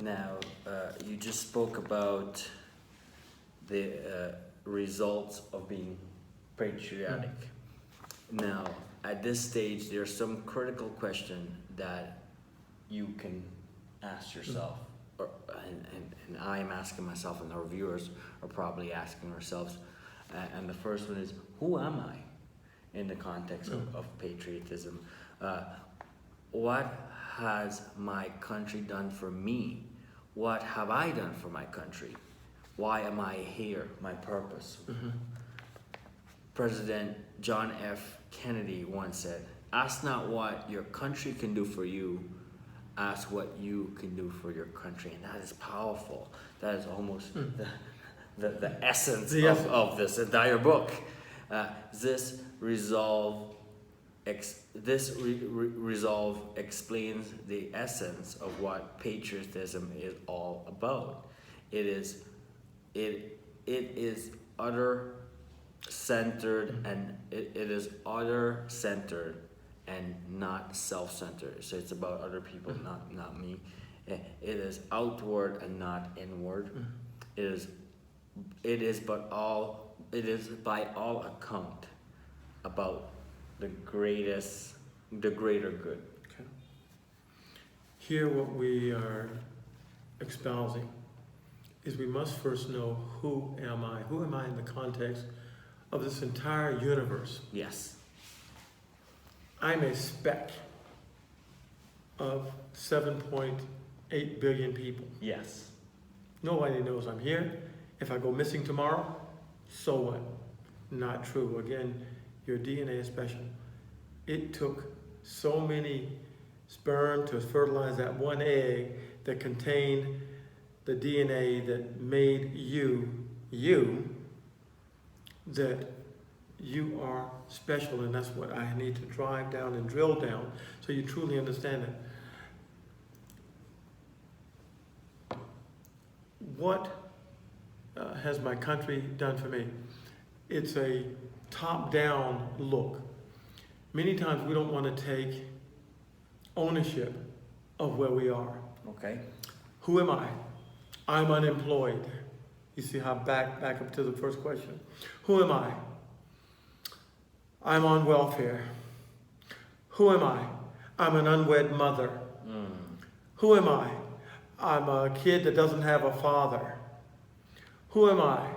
Now, you just spoke about the results of being patriotic. Now, at this stage, there's some critical question that you can ask yourself, and I am asking myself, and our viewers are probably asking ourselves. And the first one is, who am I in the context of patriotism? What has my country done for me? What have I done for my country? Why am I here? My purpose. President John F. Kennedy once said, ask not what your country can do for you, ask what you can do for your country. And that is powerful. That is almost the essence of this entire book. This resolve explains the essence of what patriotism is all about. It is other centered, and it is other centered and not self-centered. So it's about other people, not me. It is outward and not inward. It is by all account about the greater good. Okay. Here what we are espousing is we must first know, who am I? Who am I in the context of this entire universe? Yes. I'm a speck of 7.8 billion people. Yes. Nobody knows I'm here. If I go missing tomorrow, so what? Not true. Again, your DNA is special. It took so many sperm to fertilize that one egg that contained the DNA that made you, that you are special, and that's what I need to drive down and drill down so you truly understand it. What has my country done for me? It's a top-down look. Many times we don't want to take ownership of where we are. Okay. Who am I? I'm unemployed. You see how back up to the first question. Who am I? I'm on welfare. Who am I? I'm an unwed mother. Who am I? I'm a kid that doesn't have a father. Who am I?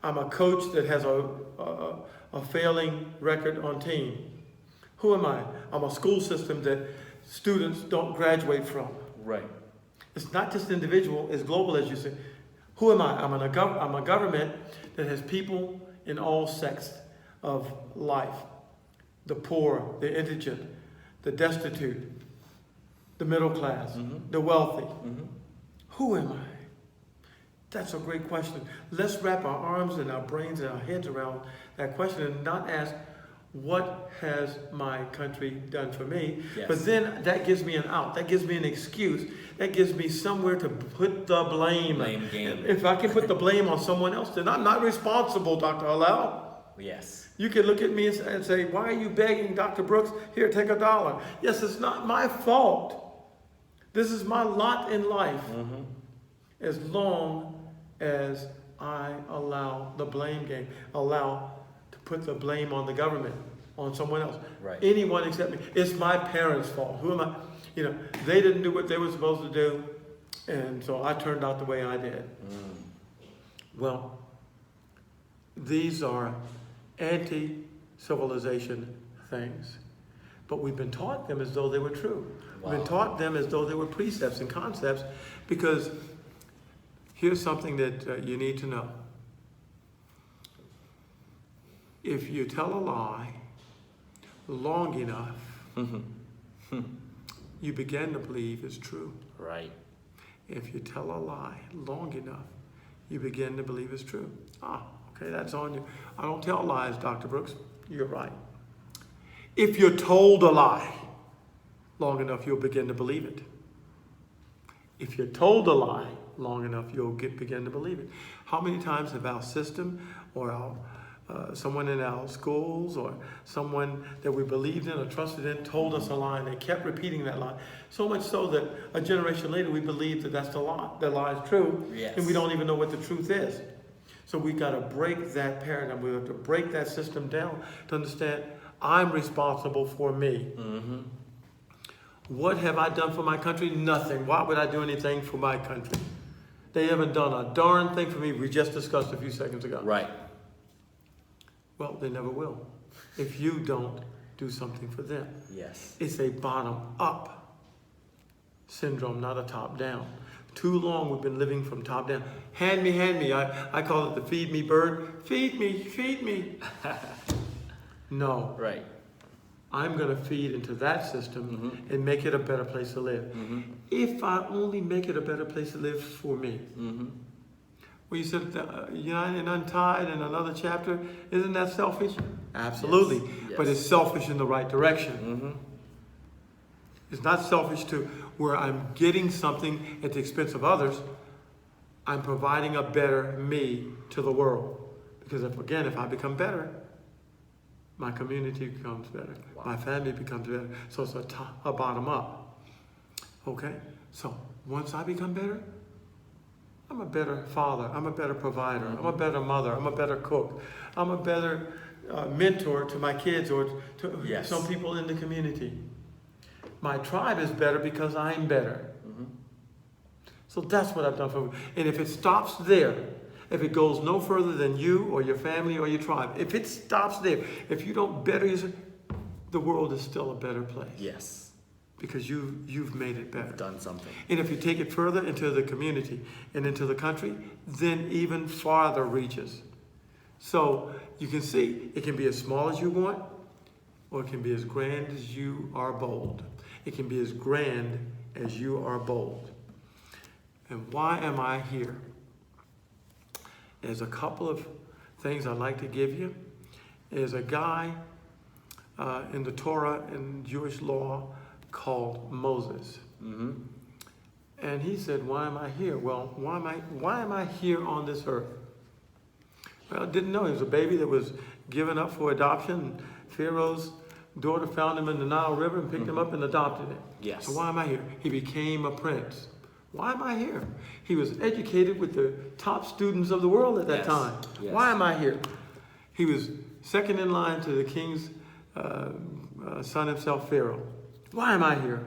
I'm a coach that has a failing record on team. Who am I? I'm a school system that students don't graduate from. Right. It's not just individual, it's global, as you say. Who am I? I'm a government that has people in all sects of life. The poor, the indigent, the destitute, the middle class, the wealthy. Who am I? That's a great question. Let's wrap our arms and our brains and our heads around that question and not ask, what has my country done for me? Yes. But then that gives me an out. That gives me an excuse. That gives me somewhere to put the blame. Blame game. If I can put the blame on someone else, then I'm not responsible, Dr. Harlall. Yes. You can look at me and say, why are you begging Dr. Brooks? Here, take $1. Yes, it's not my fault. This is my lot in life. As long as I allow the blame game, allow to put the blame on the government, on someone else. Right. Anyone except me. It's my parents' fault. Who am I? You know, they didn't do what they were supposed to do, and so I turned out the way I did. Well, these are anti-civilization things, but we've been taught them as though they were true. Wow. We've been taught them as though they were precepts and concepts, because here's something that you need to know. If you tell a lie long enough, you begin to believe it's true. Right. If you tell a lie long enough, you begin to believe it's true. Okay, that's on you. I don't tell lies, Dr. Brooks. You're right. If you're told a lie long enough, you'll begin to believe it. If you're told a lie long enough, you'll begin to believe it. How many times have our system or our someone in our schools or someone that we believed in or trusted in told us a lie, and they kept repeating that lie. So much so that a generation later we believe that that's the lie. That lie is true, Yes. and we don't even know what the truth is. So we got to break that paradigm. We have to break that system down to understand I'm responsible for me. Mm-hmm. What have I done for my country? Nothing. Why would I do anything for my country? They haven't done a darn thing for me. We just discussed a few seconds ago. Right. Well, they never will if you don't do something for them. Yes. It's a bottom-up syndrome, not a top-down. Too long we've been living from top down. Hand me, hand me. I call it the feed me bird. Feed me, feed me. No. Right. I'm going to feed into that system and make it a better place to live. If I only make it a better place to live for me. Well, you said United and Untied in another chapter. Isn't that selfish? Absolutely. Yes. But it's selfish in the right direction. It's not selfish to where I'm getting something at the expense of others. I'm providing a better me to the world. Because if I become better, my community becomes better. Wow. My family becomes better. So it's a bottom up. Okay? So once I become better, I'm a better father. I'm a better provider. I'm a better mother. I'm a better cook. I'm a better mentor to my kids or to some people in the community. My tribe is better because I'm better. So that's what I've done for you. And if it stops there, if it goes no further than you or your family or your tribe, if it stops there, if you don't better yourself, the world is still a better place. Yes. Because you've made it better. Done something. And if you take it further into the community and into the country, then even farther reaches. So you can see it can be as small as you want, or it can be as grand as you are bold. It can be as grand as you are bold. And why am I here? There's a couple of things I'd like to give you. There's a guy in the Torah and Jewish law called Moses. And he said, why am I here? Well, why am I here on this earth? Well, I didn't know. He was a baby that was given up for adoption. Pharaoh's daughter found him in the Nile River and picked him up and adopted him. Yes. So why am I here? He became a prince. Why am I here? He was educated with the top students of the world at that time. Yes. Why am I here? He was second in line to the king's son himself, Pharaoh. Why am I here?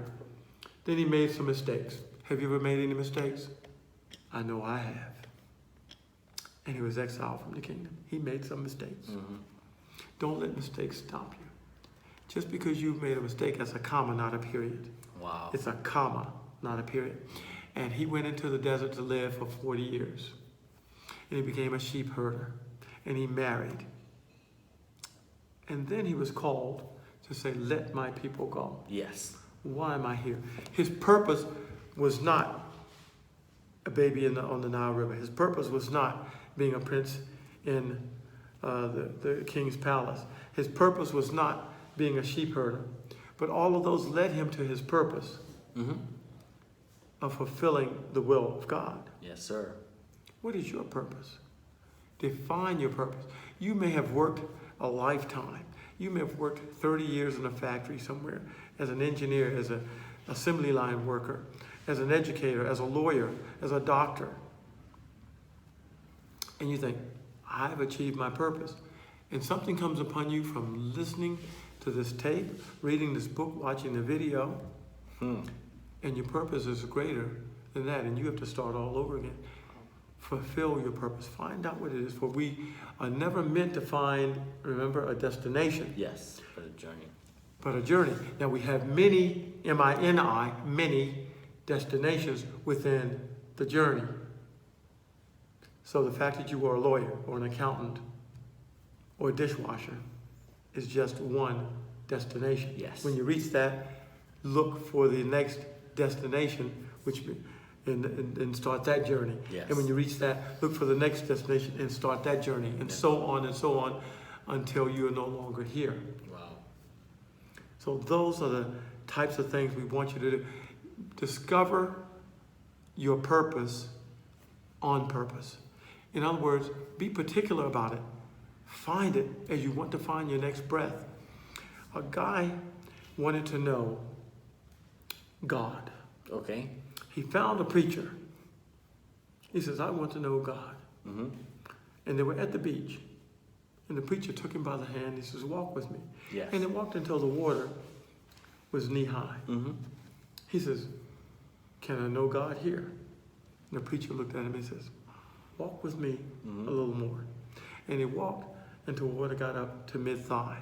Then he made some mistakes. Have you ever made any mistakes? I know I have. And he was exiled from the kingdom. He made some mistakes. Don't let mistakes stop you. Just because you've made a mistake, that's a comma, not a period. Wow. It's a comma, not a period. And he went into the desert to live for 40 years. And he became a sheep herder. And he married. And then he was called to say, let my people go. Yes. Why am I here? His purpose was not a baby on the Nile River. His purpose was not being a prince in the king's palace. His purpose was not being a sheep herder. But all of those led him to his purpose of fulfilling the will of God. Yes, sir. What is your purpose? Define your purpose. You may have worked a lifetime. You may have worked 30 years in a factory somewhere as an engineer, as an assembly line worker, as an educator, as a lawyer, as a doctor. And you think, I've achieved my purpose. And something comes upon you from listening to this tape, reading this book, watching the video, and your purpose is greater than that, and you have to start all over again. Fulfill your purpose. Find out what it is. For we are never meant to find, remember, a destination. Yes, for the journey. But a journey. Now we have many, M-I-N-I, many destinations within the journey. So the fact that you are a lawyer or an accountant or a dishwasher is just one destination. Yes. When you reach that, look for the next destination, which and start that journey. Yes. And when you reach that, look for the next destination and start that journey, and so on until you are no longer here. Wow. So those are the types of things we want you to do. Discover your purpose on purpose. In other words, be particular about it. find it as you want to find your next breath. A guy wanted to know God. Okay. He found a preacher. He says, I want to know God. Mm-hmm. And they were at the beach. And the preacher took him by the hand. He says, walk with me. Yes. And they walked until the water was knee high. Mm-hmm. He says, can I know God here? And the preacher looked at him and says, walk with me a little more. And he walked until the water got up to mid-thigh.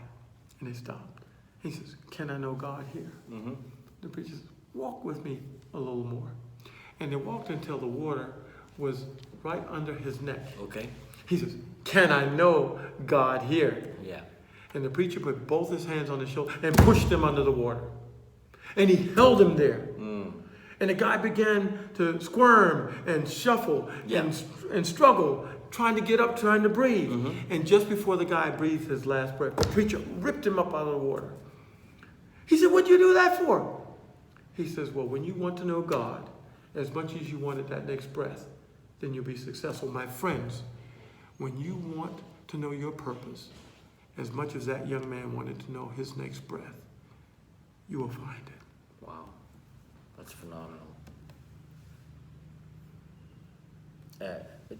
And he stopped. He says, can I know God here? Mm-hmm. The preacher says, walk with me a little more. And they walked until the water was right under his neck. Okay. He says, can I know God here? Yeah. And the preacher put both his hands on his shoulder and pushed him under the water. And he held him there. And the guy began to squirm and shuffle and struggle, trying to get up, trying to breathe. And just before the guy breathed his last breath, the preacher ripped him up out of the water. He said, what'd you do that for? He says, well, when you want to know God as much as you wanted that next breath, then you'll be successful. My friends, when you want to know your purpose as much as that young man wanted to know his next breath, you will find it. Wow. That's phenomenal.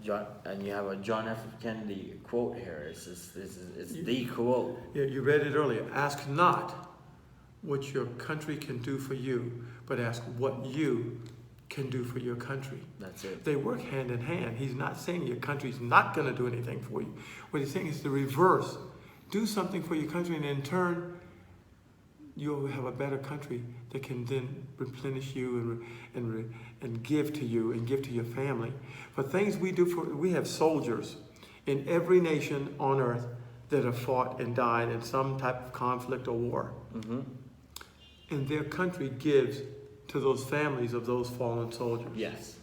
John, and you have a John F. Kennedy quote here. It's the quote. Yeah, you read it earlier. Ask not what your country can do for you, but ask what you can do for your country. That's it. They work hand in hand. He's not saying your country's not going to do anything for you. What he's saying is the reverse. Do something for your country, and in turn, you'll have a better country that can then replenish you and give to you and give to your family. For things we do we have soldiers in every nation on earth that have fought and died in some type of conflict or war. And their country gives to those families of those fallen soldiers. Yes.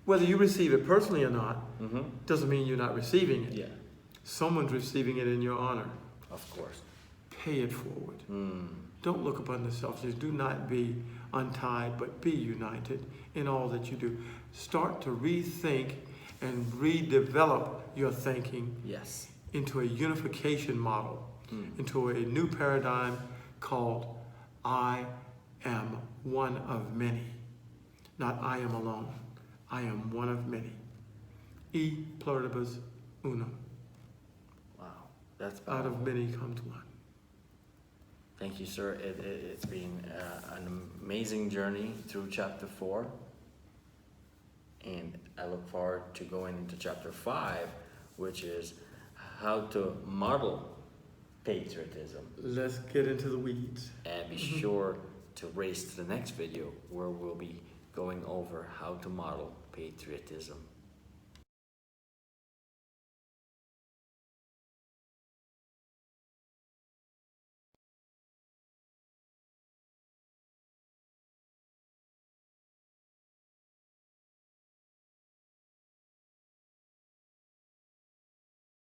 Whether you receive it personally or not, doesn't mean you're not receiving it. Yeah. Someone's receiving it in your honor. Of course. Pay it forward. Don't look upon the selfishness. Do not be untied, but be united in all that you do. Start to rethink and redevelop your thinking Yes. into a unification model, into a new paradigm called I am one of many. Not I am alone. I am one of many. E pluribus unum. Wow. That's Out powerful. of many comes one. Thank you, sir. It's been an amazing journey through chapter 4. And I look forward to going into chapter 5, which is how to model patriotism. Let's get into the weeds. And be sure to race to the next video where we'll be going over how to model patriotism.